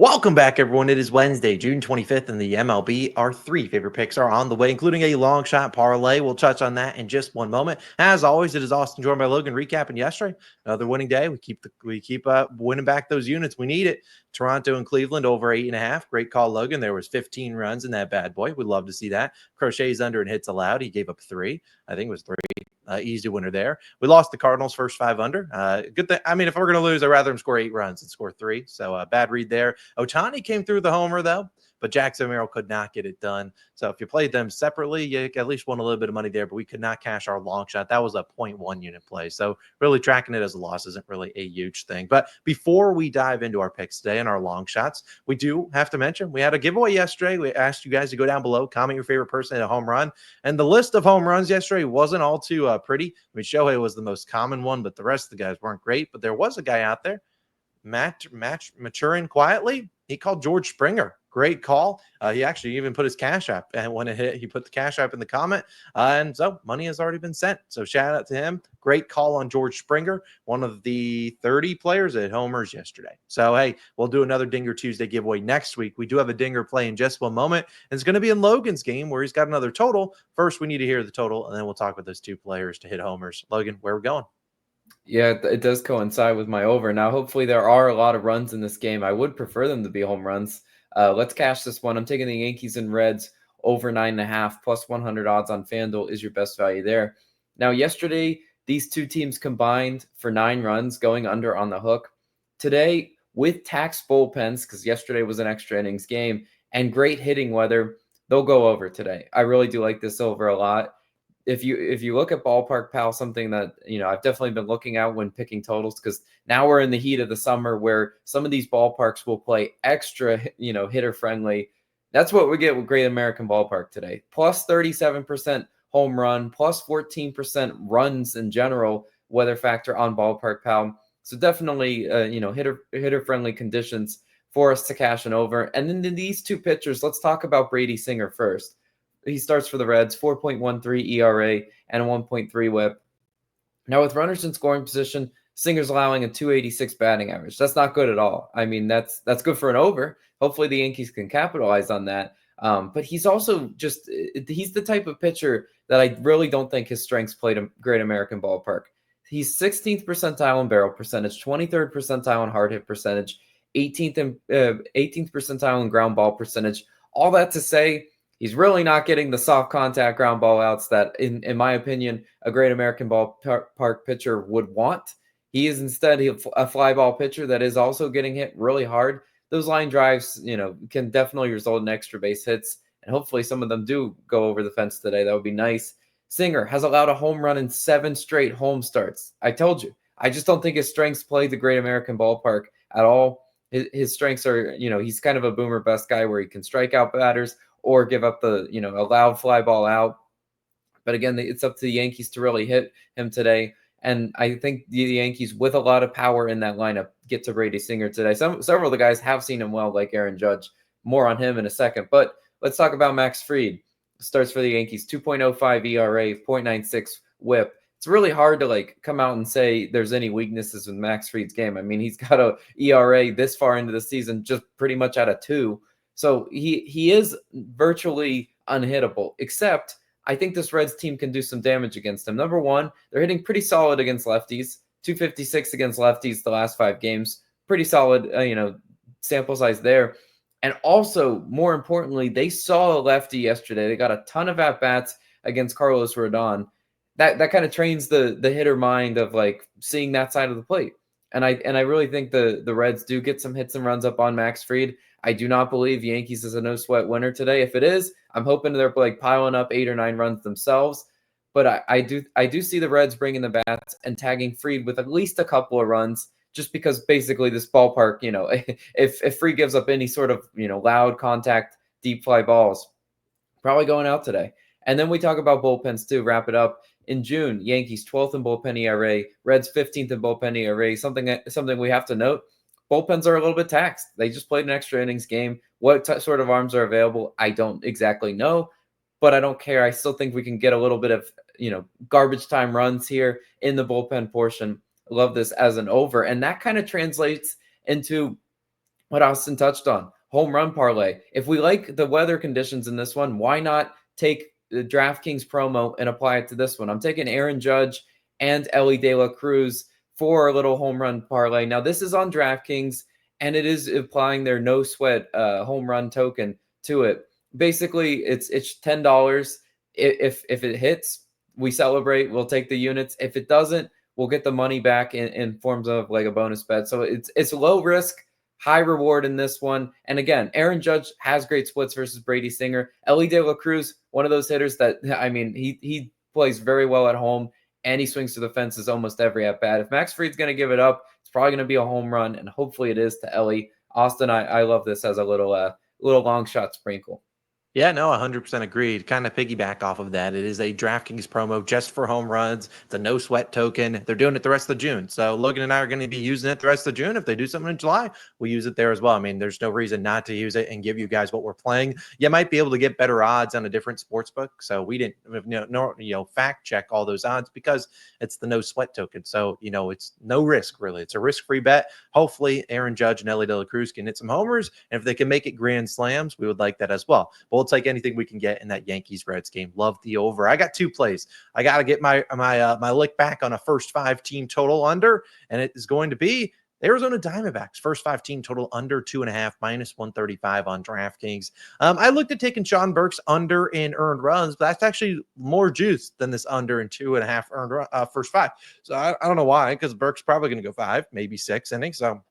Welcome back, everyone. It is Wednesday, June 25th, and the MLB. Our three favorite picks are on the way, including a long shot parlay. We'll touch on that in just one moment. As always, it is Austin joined by Logan recapping yesterday. Another winning day. We keep winning back those units. We need it. Toronto and Cleveland over 8.5. Great call, Logan. There was 15 runs in that bad boy. We'd love to see that. Crochet's under and hits allowed. He gave up 3. I think it was 3. Easy winner there. We lost the Cardinals first 5 under. Good thing. I mean, if we're going to lose, I'd rather him score 8 runs than score 3. So bad read there. Ohtani came through the homer, though, but Jackson Merrill could not get it done. So if you played them separately, you at least won a little bit of money there, but we could not cash our long shot. That was a 0.1 unit play. So really tracking it as a loss isn't really a huge thing. But before we dive into our picks today and our long shots, we do have to mention we had a giveaway yesterday. We asked you guys to go down below, comment your favorite person at a home run. And the list of home runs yesterday wasn't all too pretty. I mean, Shohei was the most common one, but the rest of the guys weren't great. But there was a guy out there, maturing quietly. He called George Springer. Great call. He actually even put his cash app, and when it hit, he put the cash app in the comment. And so money has already been sent. So shout out to him. Great call on George Springer, one of the 30 players that homers yesterday. So, hey, we'll do another Dinger Tuesday giveaway next week. We do have a Dinger play in just one moment. And it's going to be in Logan's game where he's got another total. First, we need to hear the total, and then we'll talk with those 2 players to hit homers. Logan, where are we going? Yeah, it does coincide with my over. Now, hopefully there are a lot of runs in this game. I would prefer them to be home runs. Let's cash this one. I'm taking the Yankees and Reds over 9.5 plus 100 odds on FanDuel is your best value there. Now, yesterday, these two teams combined for 9 runs going under on the hook. Today, with taxed bullpens, because yesterday was an extra innings game, and great hitting weather, they'll go over today. I really do like this over a lot. If you look at Ballpark Pal, something that I've definitely been looking at when picking totals, because now we're in the heat of the summer where some of these ballparks will play extra hitter friendly. That's what we get with Great American Ballpark today. Plus 37% home run, plus 14% runs in general weather factor on Ballpark Pal. So definitely hitter friendly conditions for us to cash an over. And then these 2 pitchers, let's talk about Brady Singer first. He starts for the Reds, 4.13 ERA and a 1.3 whip. Now, with runners in scoring position, Singer's allowing a 286 batting average. That's not good at all. I mean, that's good for an over. Hopefully the Yankees can capitalize on that. But he's also he's the type of pitcher that I really don't think his strengths played a Great American Ballpark. He's 16th percentile in barrel percentage, 23rd percentile in hard hit percentage, 18th percentile in ground ball percentage. All that to say, he's really not getting the soft contact ground ball outs that, in my opinion, a Great American Ballpark pitcher would want. He is instead a fly ball pitcher that is also getting hit really hard. Those line drives, can definitely result in extra base hits, and hopefully some of them do go over the fence today. That would be nice. Singer has allowed a home run in 7 straight home starts. I told you. I just don't think his strengths play the Great American Ballpark at all. His strengths are, he's kind of a boomer bust guy where he can strike out batters or give up the, a loud fly ball out. But again, it's up to the Yankees to really hit him today. And I think the Yankees, with a lot of power in that lineup, get to Brady Singer today. Several of the guys have seen him well, like Aaron Judge. More on him in a second. But let's talk about Max Fried. Starts for the Yankees, 2.05 ERA, 0.96 whip. It's really hard to come out and say there's any weaknesses in Max Fried's game. I mean, he's got a ERA this far into the season just pretty much at a 2. So he is virtually unhittable, except I think this Reds team can do some damage against him. Number one, they're hitting pretty solid against lefties, 256 against lefties the last 5 games. Pretty solid, sample size there. And also, more importantly, they saw a lefty yesterday. They got a ton of at-bats against Carlos Rodon. That kind of trains the hitter mind of seeing that side of the plate. And I really think the Reds do get some hits and runs up on Max Fried. I do not believe Yankees is a no-sweat winner today. If it is, I'm hoping they're piling up 8 or 9 runs themselves. But I do see the Reds bringing the bats and tagging Fried with at least a couple of runs, just because basically this ballpark, if Fried gives up any sort of loud contact deep fly balls, probably going out today. And then we talk about bullpens too. Wrap it up. In June, Yankees 12th in bullpen ERA, Reds 15th in bullpen ERA. Something we have to note. Bullpens are a little bit taxed. They just played an extra innings game. What sort of arms are available, I don't exactly know, but I don't care. I still think we can get a little bit of, garbage time runs here in the bullpen portion. Love this as an over. And that kind of translates into what Austin touched on, home run parlay. If we like the weather conditions in this one, why not take the DraftKings promo and apply it to this one? I'm taking Aaron Judge and Ellie De La Cruz for a little home run parlay. Now, this is on DraftKings, and it is applying their no sweat home run token to it. Basically, it's $10. If it hits, we celebrate. We'll take the units. If it doesn't, we'll get the money back in forms of like a bonus bet. So it's low risk, high reward in this one. And again, Aaron Judge has great splits versus Brady Singer. Ellie De La Cruz, one of those hitters that, I mean, he plays very well at home, and he swings to the fences almost every at bat. If Max Fried's going to give it up, it's probably going to be a home run, and hopefully it is to Ellie. Austin, I love this as a little long shot sprinkle. Yeah, no, 100% agreed. Kind of piggyback off of that. It is a DraftKings promo just for home runs. It's a no sweat token. They're doing it the rest of June. So Logan and I are going to be using it the rest of June. If they do something in July, we'll use it there as well. I mean, there's no reason not to use it and give you guys what we're playing. You might be able to get better odds on a different sports book. So we didn't fact check all those odds because it's the no sweat token. So, it's no risk really. It's a risk-free bet. Hopefully Aaron Judge and Ellie De La Cruz can hit some homers. And if they can make it grand slams, we would like that as well. But we'll take anything we can get in that Yankees-Reds game. Love the over. I got 2 plays. I got to get my lick back on a first 5 team total under, and it is going to be Arizona Diamondbacks, first 5 team total under 2.5, minus 135 on DraftKings. I looked at taking Sean Burke's under in earned runs, but that's actually more juice than this under in 2.5 earned first 5. So I don't know why, because Burke's probably going to go 5, maybe 6 innings. So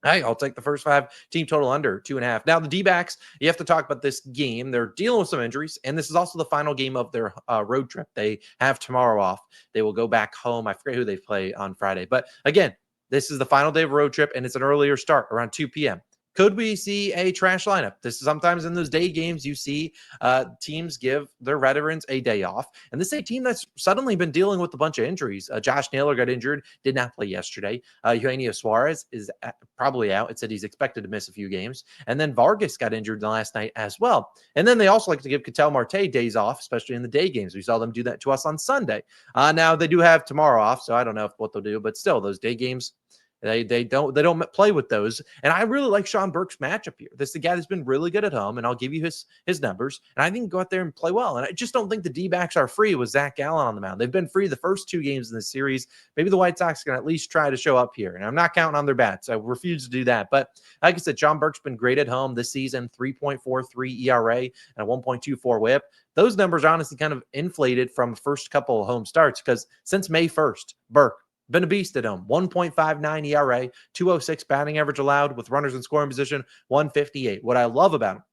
hey, I'll take the first 5 team total under 2.5. Now, the D-backs, you have to talk about this game. They're dealing with some injuries, and this is also the final game of their road trip. They have tomorrow off. They will go back home. I forget who they play on Friday. But again, this is the final day of a road trip, and it's an earlier start, around 2 p.m. Could we see a trash lineup? This is sometimes in those day games you see teams give their veterans a day off. And this is a team that's suddenly been dealing with a bunch of injuries. Josh Naylor got injured, did not play yesterday. Eugenio Suarez is probably out. It said he's expected to miss a few games. And then Vargas got injured last night as well. And then they also like to give Ketel Marte days off, especially in the day games. We saw them do that to us on Sunday. Now they do have tomorrow off, so I don't know what they'll do. But still, those day games, They don't play with those. And I really like Sean Burke's matchup here. This is the guy that's been really good at home, and I'll give you his numbers. And I think go out there and play well. And I just don't think the D-backs are free with Zach Gallen on the mound. They've been free the first 2 games in the series. Maybe the White Sox can at least try to show up here. And I'm not counting on their bats. I refuse to do that. But like I said, Sean Burke's been great at home this season, 3.43 ERA and a 1.24 whip. Those numbers are honestly kind of inflated from first couple of home starts because since May 1st, Burke been a beast at home. 1.59 ERA, 206 batting average allowed with runners in scoring position, 158. What I love about him,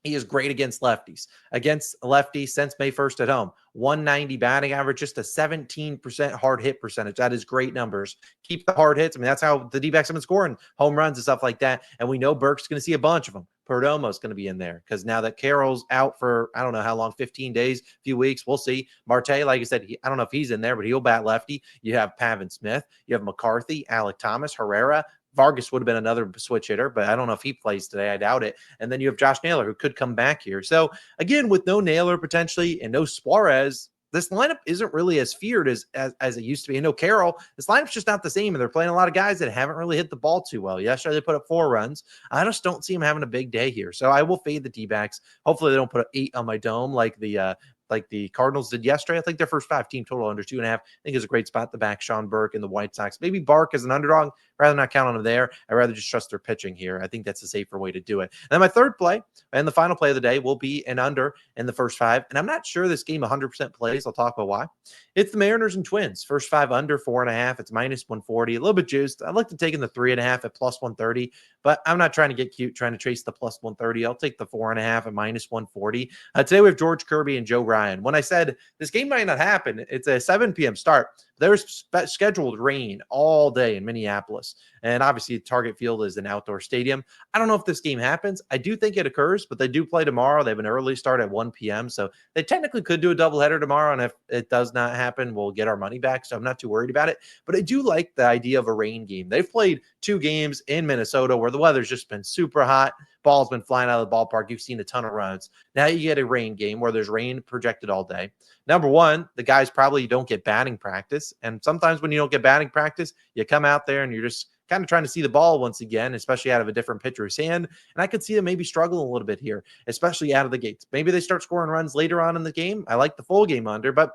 he is great against lefties. Against lefties since May 1st at home, 190 batting average, just a 17% hard hit percentage. That is great numbers. Keep the hard hits. I mean, that's how the D-backs have been scoring home runs and stuff like that. And we know Burke's going to see a bunch of them. Perdomo's going to be in there because now that Carroll's out for, I don't know how long, 15 days, a few weeks. We'll see. Marte, like I said, I don't know if he's in there, but he'll bat lefty. You have Pavin Smith. You have McCarthy, Alec Thomas, Herrera. Vargas would have been another switch hitter, but I don't know if he plays today. I doubt it. And then you have Josh Naylor, who could come back here. So, again, with no Naylor potentially and no Suarez, this lineup isn't really as feared as it used to be. And no Carroll, this lineup's just not the same. And they're playing a lot of guys that haven't really hit the ball too well. Yesterday, they put up 4 runs. I just don't see him having a big day here. So I will fade the D-backs. Hopefully, they don't put an 8 on my dome like the Cardinals did yesterday. I think their first 5 team total under 2.5. I think is a great spot to back Sean Burke and the White Sox. Maybe Bark as an underdog. Rather not count on them there. I'd rather just trust their pitching here. I think that's a safer way to do it. And then my third play and the final play of the day will be an under in the first 5. And I'm not sure this game 100% plays. I'll talk about why. It's the Mariners and Twins. First 5 under 4.5. It's minus 140. A little bit juiced. I'd like to take in the 3.5 at plus 130, but I'm not trying to get cute, trying to chase the plus 130. I'll take the 4.5 at minus 140. Today we have George Kirby and Joe Ryan. When I said this game might not happen, it's a 7 p.m. start. There's scheduled rain all day in Minneapolis. And obviously, Target Field is an outdoor stadium. I don't know if this game happens. I do think it occurs, but they do play tomorrow. They have an early start at 1 p.m. So they technically could do a doubleheader tomorrow. And if it does not happen, we'll get our money back. So I'm not too worried about it. But I do like the idea of a rain game. They've played 2 games in Minnesota where the weather's just been super hot. Ball's been flying out of the ballpark. You've seen a ton of runs. Now you get a rain game where there's rain projected all day. Number one, the guys probably don't get batting practice. And sometimes when you don't get batting practice, you come out there and you're just kind of trying to see the ball once again, especially out of a different pitcher's hand. And I could see them maybe struggling a little bit here, especially out of the gates. Maybe they start scoring runs later on in the game. I like the full game under, but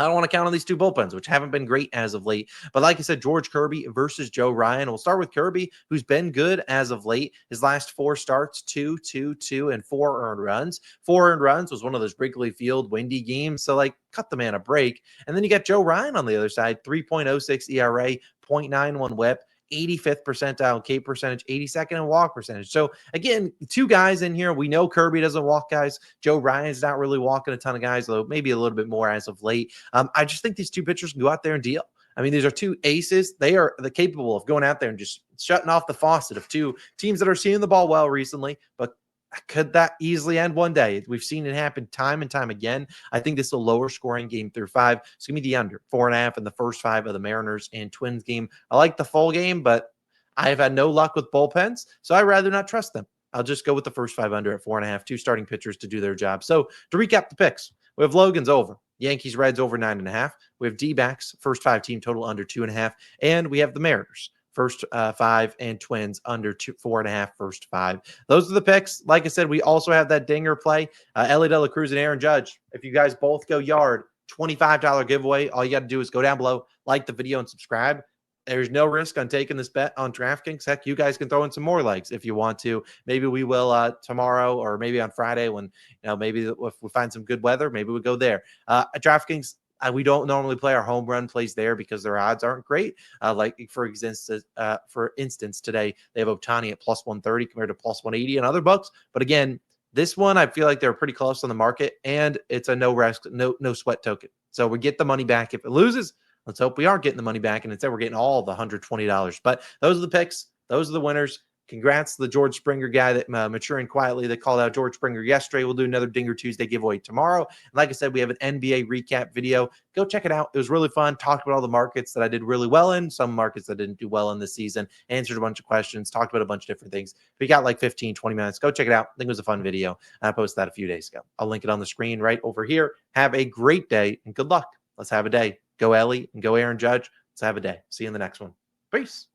I don't want to count on these two bullpens, which haven't been great as of late. But like I said, George Kirby versus Joe Ryan. We'll start with Kirby, who's been good as of late. His last 4 starts, 2, 2, 2, and 4 earned runs. 4 earned runs was one of those Wrigley Field windy games. So, like, cut the man a break. And then you got Joe Ryan on the other side, 3.06 ERA, 0.91 whip. 85th percentile K percentage, 82nd in walk percentage. So again, 2 guys in here. We know Kirby doesn't walk guys. Joe Ryan's not really walking a ton of guys, though maybe a little bit more as of late. I just think these 2 pitchers can go out there and deal. I mean, these are 2 aces. They are capable of going out there and just shutting off the faucet of 2 teams that are seeing the ball well recently, but could that easily end one day? We've seen it happen time and time again. I think this is a lower scoring game through 5. It's going to be the under 4.5 in the first 5 of the Mariners and Twins game. I like the full game, but I have had no luck with bullpens, so I'd rather not trust them. I'll just go with the first 5 under at 4.5, 2 starting pitchers to do their job. So to recap the picks, we have Logan's over. Yankees, Reds over 9.5. We have D-backs, first 5 team total under 2.5. And we have the Mariners, first 5, and Twins under 4.5, first 5. Those are the picks. Like I said, we also have that dinger play. Ellie De La Cruz and Aaron Judge. If you guys both go yard, $25 giveaway. All you got to do is go down below, like the video, and subscribe. There's no risk on taking this bet on DraftKings. Heck, you guys can throw in some more legs if you want to. Maybe we will tomorrow, or maybe on Friday when, maybe if we find some good weather, maybe we'll go there. At DraftKings, we don't normally play our home run plays there because their odds aren't great. Like for instance, today they have Ohtani at plus 130 compared to plus 180 and other books. But again, this one I feel like they're pretty close on the market, and it's a no risk, no sweat token. So we get the money back if it loses. Let's hope we aren't getting the money back, and instead we're getting all the $120. But those are the picks. Those are the winners. Congrats to the George Springer guy that maturing quietly. They called out George Springer yesterday. We'll do another Dinger Tuesday giveaway tomorrow. And like I said, we have an NBA recap video. Go check it out. It was really fun. Talked about all the markets that I did really well in, some markets that didn't do well in this season, answered a bunch of questions, talked about a bunch of different things. We got like 15, 20 minutes. Go check it out. I think it was a fun video. I posted that a few days ago. I'll link it on the screen right over here. Have a great day and good luck. Let's have a day. Go Ellie and go Aaron Judge. Let's have a day. See you in the next one. Peace.